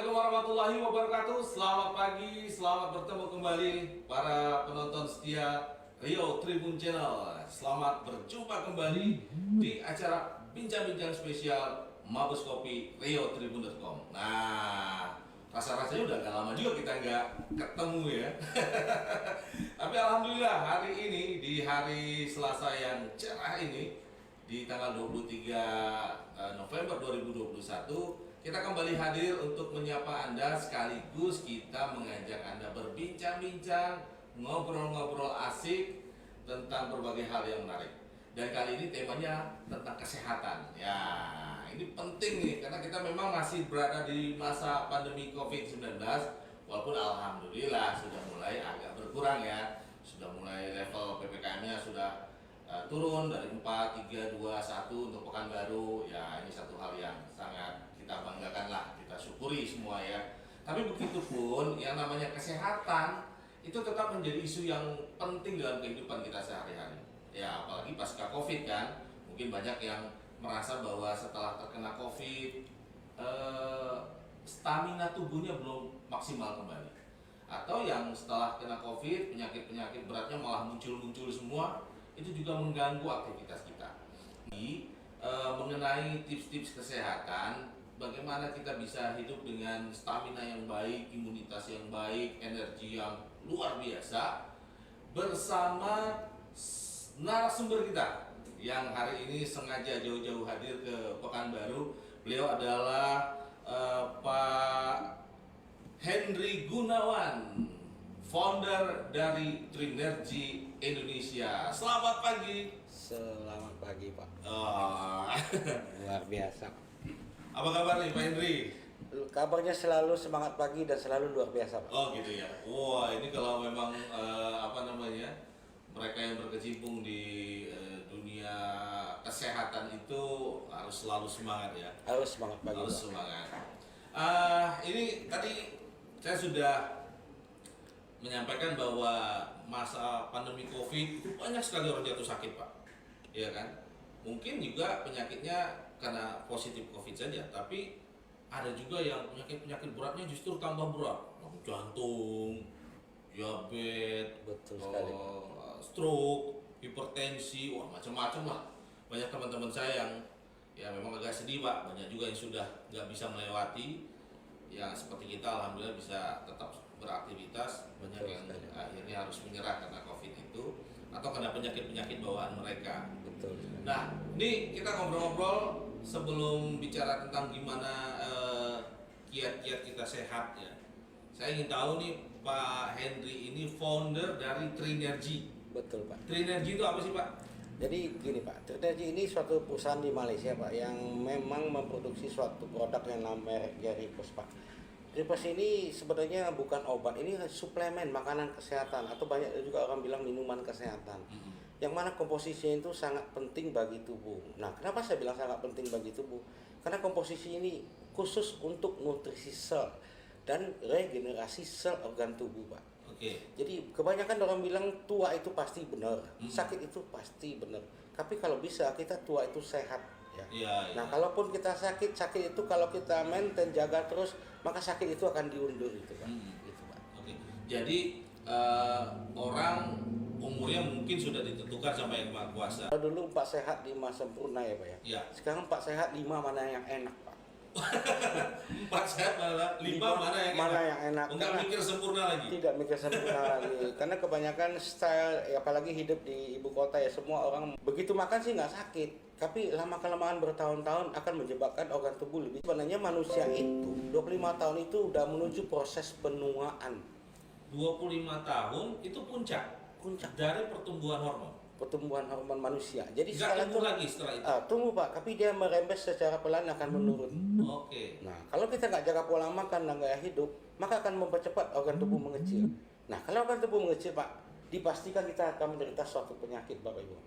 Assalamualaikum warahmatullahi wabarakatuh. Selamat pagi, selamat bertemu kembali para penonton setia Rio Tribun Channel. Selamat berjumpa kembali di acara bincang-bincang spesial Mabes Kopi Rio Tribun.com. Nah, rasa-rasanya udah gak lama juga kita nggak ketemu ya. Tapi alhamdulillah hari ini, di hari Selasa yang cerah ini, di tanggal 23 November 2021, kita kembali hadir untuk menyapa Anda, sekaligus kita mengajak Anda berbincang-bincang, ngobrol-ngobrol asik tentang berbagai hal yang menarik. Dan kali ini temanya tentang kesehatan. Ya, ini penting nih, karena kita memang masih berada di masa pandemi COVID-19, walaupun alhamdulillah sudah mulai agak berkurang ya. Sudah mulai level PPKM-nya sudah turun dari 4, 3, 2, 1 untuk Pekanbaru. Ya, ini satu hal yang sangat kita banggakan lah, kita syukuri semua ya. Tapi begitupun yang namanya kesehatan itu tetap menjadi isu yang penting dalam kehidupan kita sehari-hari. Ya, apalagi pasca COVID kan, mungkin banyak yang merasa bahwa setelah terkena COVID stamina tubuhnya belum maksimal kembali. Atau yang setelah kena COVID, penyakit-penyakit beratnya malah muncul-muncul semua, itu juga mengganggu aktivitas kita. Mengenai tips-tips kesehatan, bagaimana kita bisa hidup dengan stamina yang baik, imunitas yang baik, energi yang luar biasa, bersama narasumber kita yang hari ini sengaja jauh-jauh hadir ke Pekanbaru. Beliau adalah Pak Henry Gunawan, founder dari Trinergy Indonesia. Selamat pagi. Selamat pagi, Pak. Oh. Luar biasa. Apa kabar nih Pak Henry? Kabarnya selalu semangat pagi dan selalu luar biasa, Pak. Oh gitu ya. Wah, ini kalau memang mereka yang berkecimpung di dunia kesehatan itu harus selalu semangat ya. Harus semangat pagi, Harus Pak. semangat. Ini tadi saya sudah menyampaikan bahwa masa pandemi COVID itu banyak sekali orang jatuh sakit, Pak. Iya kan? Mungkin juga penyakitnya karena positif COVID saja, tapi ada juga yang penyakit-penyakit beratnya justru tambah berat. Jantung, diabetes, Betul sekali, stroke, hipertensi, wah macam-macam lah. Banyak teman-teman saya yang ya memang agak sedih, Pak. Banyak juga yang sudah nggak bisa melewati. Ya seperti kita alhamdulillah bisa tetap beraktivitas. Banyak yang akhirnya harus menyerah karena COVID itu atau karena penyakit-penyakit bawaan mereka. Betul. Nah, ini kita ngobrol-ngobrol sebelum bicara tentang gimana kiat-kiat kita sehat ya. Saya ingin tahu nih, Pak Henry ini founder dari Trinergy. Betul, Pak. Trinergy itu apa sih, Pak? Jadi gini, Pak, Trinergy ini suatu perusahaan di Malaysia, Pak, yang memang memproduksi suatu produk yang namanya Ripos, Pak. Ripos ini sebenarnya bukan obat, ini suplemen makanan kesehatan, atau banyak juga orang bilang minuman kesehatan. Yang mana komposisinya itu sangat penting bagi tubuh. Nah, kenapa saya bilang sangat penting bagi tubuh? Karena komposisi ini khusus untuk nutrisi sel dan regenerasi sel organ tubuh, Pak. Oke. Jadi kebanyakan orang bilang tua itu pasti benar, sakit itu pasti benar. Tapi kalau bisa kita tua itu sehat, ya. Iya, iya. Nah, kalaupun kita sakit itu kalau kita maintain jaga terus, maka sakit itu akan diundur itu, Pak. Gitu, Pak. Oke. Jadi orang umurnya mungkin sudah ditentukan sama Yang Maha Kuasa. Kalau dulu 4 sehat 5 sempurna ya, Pak ya. Iya. Sekarang 4 sehat 5 mana yang enak, Pak. 4 sehat malah 5 mana yang enak. Enggak mikir sempurna lagi. Tidak mikir sempurna lagi. Karena kebanyakan style, apalagi hidup di ibu kota ya, semua orang begitu makan sih nggak sakit. Tapi lama-kelamaan bertahun-tahun akan menyebabkan organ tubuh lebih. Sebenarnya manusia itu 25 tahun itu udah menuju proses penuaan. 25 tahun itu puncak dari pertumbuhan hormon manusia. Jadi nggak tumbuh lagi setelah itu. Tumbuh, Pak, tapi dia merembes secara pelan akan menurun. Oke. Nah, kalau kita nggak jaga pola makan dan gaya hidup, maka akan mempercepat organ tubuh mengecil. Nah, kalau organ tubuh mengecil, Pak, dipastikan kita akan menderita suatu penyakit, Bapak Ibu.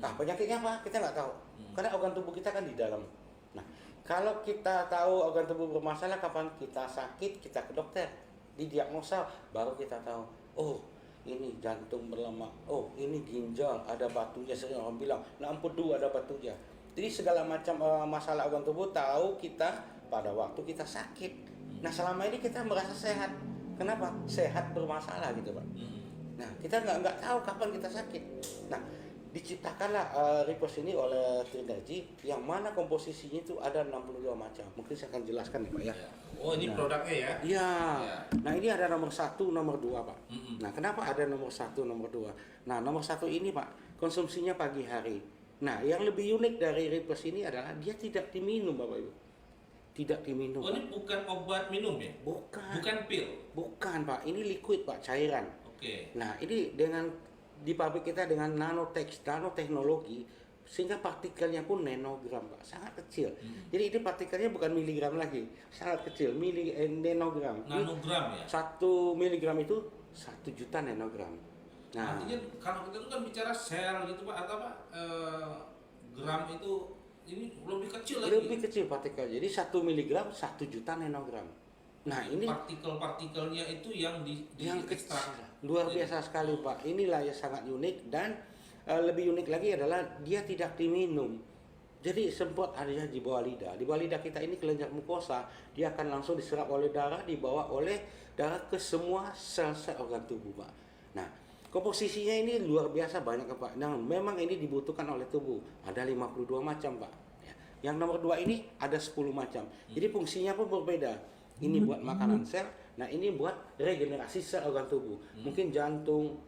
Nah, penyakitnya apa? Kita nggak tahu. Karena organ tubuh kita kan di dalam. Nah, kalau kita tahu organ tubuh bermasalah, kapan kita sakit, kita ke dokter, didiagnosa, baru kita tahu. Oh, ini jantung berlemak, oh ini ginjal ada batunya, sering orang bilang nah empedu ada batunya. Jadi segala macam masalah organ tubuh tahu kita pada waktu kita sakit. Nah selama ini kita merasa sehat. Kenapa? Sehat bermasalah gitu Pak. Nah kita nggak tahu kapan kita sakit. Nah diciptakanlah Ripos ini oleh Trinergy yang mana komposisinya itu ada 62 macam. Mungkin saya akan jelaskan nih Pak ya. Oh ini Nah, produknya ya? Iya. Ya. Nah ini ada nomor 1, nomor 2 Pak. Nah kenapa ada nomor 1, nomor 2? Nah nomor 1 ini Pak konsumsinya pagi hari. Nah yang lebih unik dari Ripos ini adalah dia tidak diminum Bapak Ibu. Tidak diminum. Oh ini bukan obat minum ya? Bukan. Bukan pil? Bukan Pak, ini liquid Pak, cairan. Oke. Nah ini dengan di pabrik kita dengan nanoteknologi sehingga partikelnya pun nanogram Pak, sangat kecil. Jadi ini partikelnya bukan miligram lagi, sangat kecil, nanogram. Nanogram ya? 1 miligram itu 1 juta nanogram. Nah, Artinya kalau kita itu kan bicara sel gitu Pak, atau apa gram itu ini lebih kecil lagi. lebih kecil partikel. Jadi 1 miligram 1 juta nanogram. Nah ini partikel-partikelnya itu yang yang ekstrak. kecil, luar biasa sekali Pak. Inilah yang sangat unik dan lebih unik lagi adalah dia tidak diminum. Jadi semprot adanya di bawah lidah. Di bawah lidah kita ini kelenjar mukosa, dia akan langsung diserap oleh darah, dibawa oleh darah ke semua sel-sel organ tubuh Pak. Nah komposisinya ini luar biasa banyak Pak. Nah memang ini dibutuhkan oleh tubuh. Ada 52 macam Pak. Ya. Yang nomor 2 ini ada 10 macam. Jadi fungsinya pun berbeda. Ini buat makanan sel, nah ini buat regenerasi sel organ tubuh. Mungkin jantung,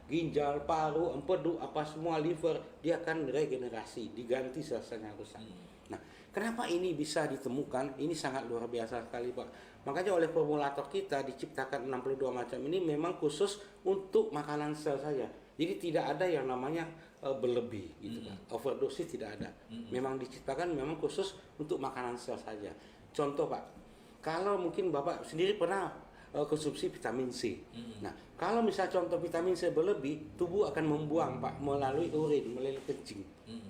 ginjal, paru, empedu, apa semua, liver, dia akan regenerasi, diganti sel-selnya rusak. Nah, kenapa ini bisa ditemukan? Ini sangat luar biasa sekali Pak. Makanya oleh formulator kita diciptakan 62 macam ini memang khusus untuk makanan sel saja. Jadi tidak ada yang namanya berlebih gitu Pak. Overdosis tidak ada. Memang diciptakan memang khusus untuk makanan sel saja. Contoh Pak, kalau mungkin Bapak sendiri pernah konsumsi vitamin C. Nah, kalau misal contoh vitamin C berlebih, tubuh akan membuang Pak melalui urin, melalui kencing.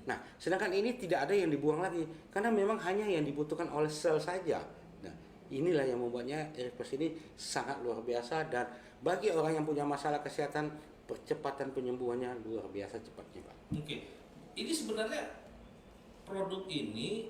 Nah, sedangkan ini tidak ada yang dibuang lagi karena memang hanya yang dibutuhkan oleh sel saja. Nah, inilah yang membuatnya Ripos ini sangat luar biasa dan bagi orang yang punya masalah kesehatan, percepatan penyembuhannya luar biasa cepatnya Pak. Oke. Ini sebenarnya produk ini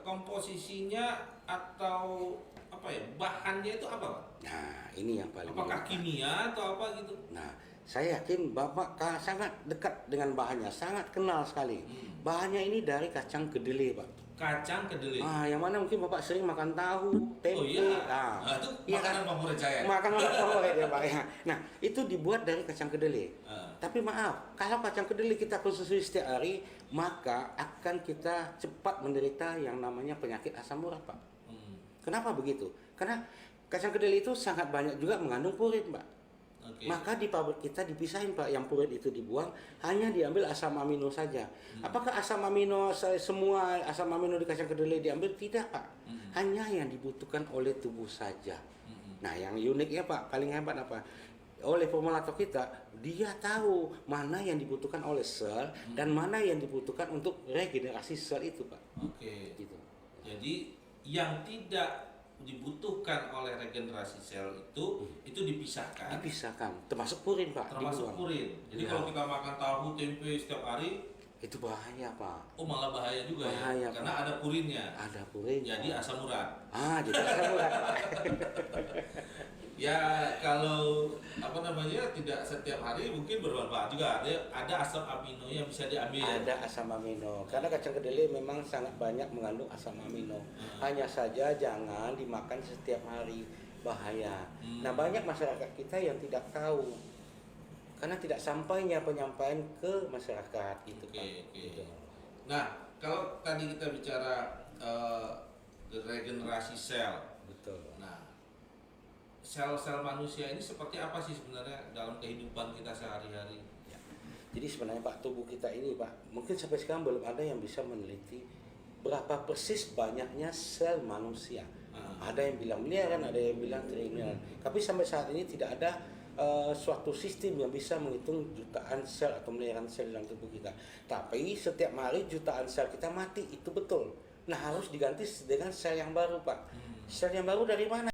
komposisinya atau apa ya, bahannya itu apa Pak? Nah ini yang paling Apakah unik, Pak. kimia atau apa gitu? Nah saya yakin Bapak sangat dekat dengan bahannya, sangat kenal sekali. Bahannya ini dari kacang kedelai Pak. Kacang kedelai. Yang mana mungkin Bapak sering makan tahu, tempe. Oh iya. Itu iya makanan kan? favorit saya. Makanan favorit ya Pak ya. Nah itu dibuat dari kacang kedelai. Ah. Tapi maaf, kalau kacang kedelai kita konsumsi setiap hari, maka akan kita cepat menderita yang namanya penyakit asam urat Pak. Kenapa begitu? Karena kacang kedelai itu sangat banyak juga mengandung purin Pak. Okay. Maka di pabrik kita dipisahin Pak, yang purin itu dibuang, hanya diambil asam amino saja. Apakah asam amino, semua asam amino di kacang kedelai diambil? Tidak Pak, hanya yang dibutuhkan oleh tubuh saja. Nah yang uniknya Pak, paling hebat apa? Oleh formulator kita, dia tahu mana yang dibutuhkan oleh sel dan mana yang dibutuhkan untuk regenerasi sel itu Pak. Oke. Gitu. Jadi yang tidak dibutuhkan oleh regenerasi sel itu dipisahkan. Dipisahkan, termasuk purin Pak. Termasuk dibuang. purin. Jadi Ya. kalau kita makan tahu tempe setiap hari, Itu bahaya Pak. oh malah bahaya juga Bahaya, ya, karena Pak. ada purinnya. Ada purin. Jadi Pak. asam urat. Jadi asam urat. Ya kalau apa namanya tidak setiap hari mungkin bermanfaat juga. Ada asam amino yang bisa diambil. Ada asam amino. Karena kacang kedelai memang sangat banyak mengandung asam amino. Hanya saja jangan dimakan setiap hari, bahaya. Nah banyak masyarakat kita yang tidak tahu. Karena tidak sampainya penyampaian ke masyarakat itu Oke, Pak. oke. Gitu. Nah kalau tadi kita bicara regenerasi sel. Betul. Nah, sel-sel manusia ini seperti apa sih sebenarnya dalam kehidupan kita sehari-hari? Ya. Jadi sebenarnya Pak, tubuh kita ini Pak, mungkin sampai sekarang belum ada yang bisa meneliti berapa persis banyaknya sel manusia. Ada yang bilang miliaran, ada yang bilang triliunan. Tapi sampai saat ini tidak ada suatu sistem yang bisa menghitung jutaan sel atau miliaran sel dalam tubuh kita. Tapi setiap hari jutaan sel kita mati, itu betul. Nah harus diganti dengan sel yang baru Pak. Sel yang baru dari mana?